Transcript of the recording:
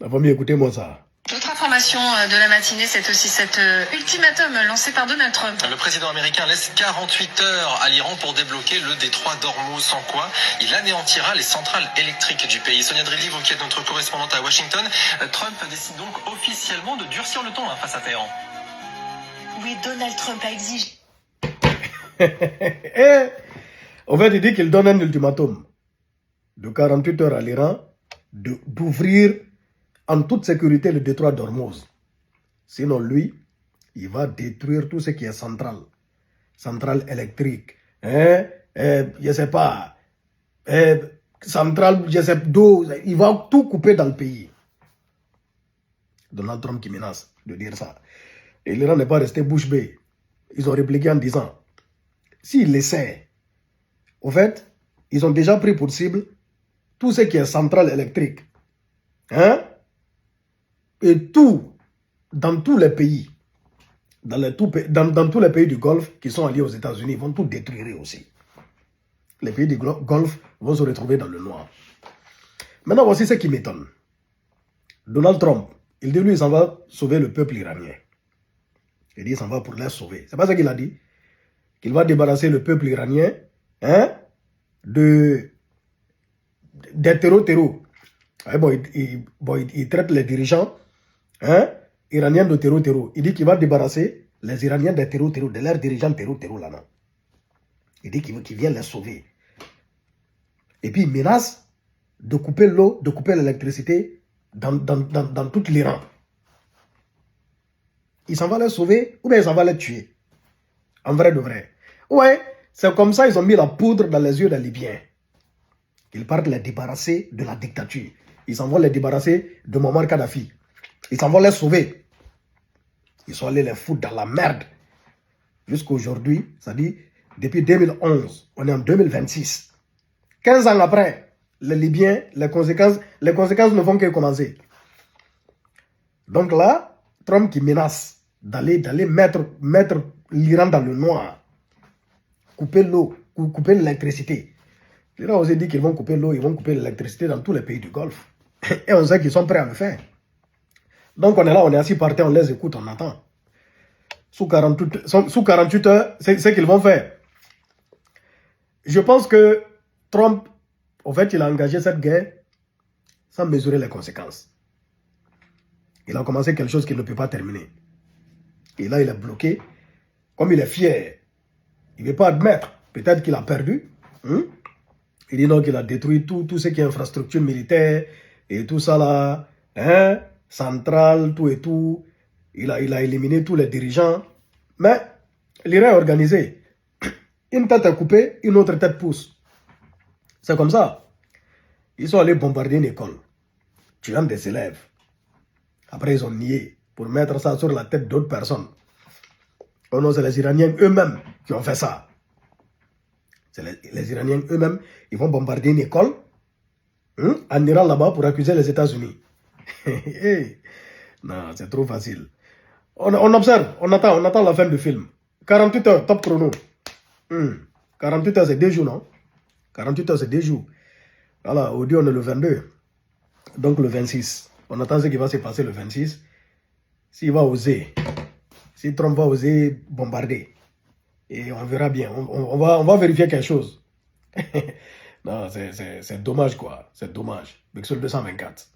Va mieux écouter moi ça. Autre information de la matinée, c'est aussi cet ultimatum lancé par Donald Trump. Le président américain laisse 48 heures à l'Iran pour débloquer le détroit d'Ormuz, sans quoi il anéantira les centrales électriques du pays. Sonia Drilly, vous qui êtes notre correspondante à Washington, Trump décide donc officiellement de durcir le ton face à Téhéran. Oui, Donald Trump a exigé. En fait, il dit qu'il donne un ultimatum de 48 heures à l'Iran d'ouvrir en toute sécurité le détroit d'Ormuz. Sinon, lui, il va détruire tout ce qui est centrale électrique, je sais pas, centrale, je sais, d'eau, il va tout couper dans le pays. Donald Trump qui menace de dire ça. Et l'Iran n'est pas resté bouche bée. Ils ont répliqué en disant, s'ils l'essaient, au fait, ils ont déjà pris pour cible tout ce qui est centrale électrique. Et tout, dans tous les pays, dans tous les pays du Golfe qui sont alliés aux États-Unis, ils vont tout détruire aussi. Les pays du Golfe vont se retrouver dans le noir. Maintenant, voici ce qui m'étonne. Donald Trump, il dit lui, il s'en va sauver le peuple iranien. Il dit, il s'en va pour les sauver. C'est pas ça qu'il a dit. Qu'il va débarrasser le peuple iranien des terreaux. Il traite les dirigeants iraniens de terreaux. Il dit qu'il va débarrasser les Iraniens des terreaux, de leurs dirigeants terreaux là-bas. Il dit qu'il vient les sauver. Et puis il menace de couper l'eau, de couper l'électricité dans tout l'Iran. Il s'en va les sauver ou bien il s'en va les tuer. En vrai de vrai. Ouais, c'est comme ça ils ont mis la poudre dans les yeux des Libyens. Ils partent les débarrasser de la dictature. Ils s'en vont les débarrasser de Muammar Kadhafi. Ils s'en vont les sauver. Ils sont allés les foutre dans la merde. Jusqu'à aujourd'hui, ça dit, depuis 2011, on est en 2026. 15 ans après, les Libyens, les conséquences ne font que commencer. Donc là, Trump qui menace d'aller mettre l'Iran dans le noir, couper l'eau, couper l'électricité. L'Iran aussi dit qu'ils vont couper l'eau, ils vont couper l'électricité dans tous les pays du Golfe. Et on sait qu'ils sont prêts à le faire. Donc on est là, on est assis par terre, on les écoute, on attend. Sous 48 heures, c'est ce qu'ils vont faire. Je pense que Trump, en fait, il a engagé cette guerre sans mesurer les conséquences. Il a commencé quelque chose qu'il ne peut pas terminer. Et là, il est bloqué. Comme il est fier, il ne veut pas admettre. Peut-être qu'il a perdu. Il dit non, qu'il a détruit tout ce qui est infrastructure militaire et tout ça là. Centrale, tout et tout. Il a éliminé tous les dirigeants. Mais l'Iran est organisé. Une tête est coupée, une autre tête pousse. C'est comme ça. Ils sont allés bombarder une école, tuant des élèves. Après, ils ont nié pour mettre ça sur la tête d'autres personnes. Oh non, c'est les Iraniens eux-mêmes qui ont fait ça. C'est les Iraniens eux-mêmes, ils vont bombarder une école en Iran là-bas pour accuser les États-Unis. Non, c'est trop facile. On observe, on attend la fin du film. 48 heures, top chrono. 48 heures, c'est 2 jours, non? 48 heures, c'est 2 jours. Voilà, aujourd'hui, on est le 22. Donc, le 26. On attend ce qui va se passer le 26. S'il va oser, si Trump va oser bombarder. Et on verra bien. On va vérifier quelque chose. Non, c'est dommage, quoi. C'est dommage. Bexol 224.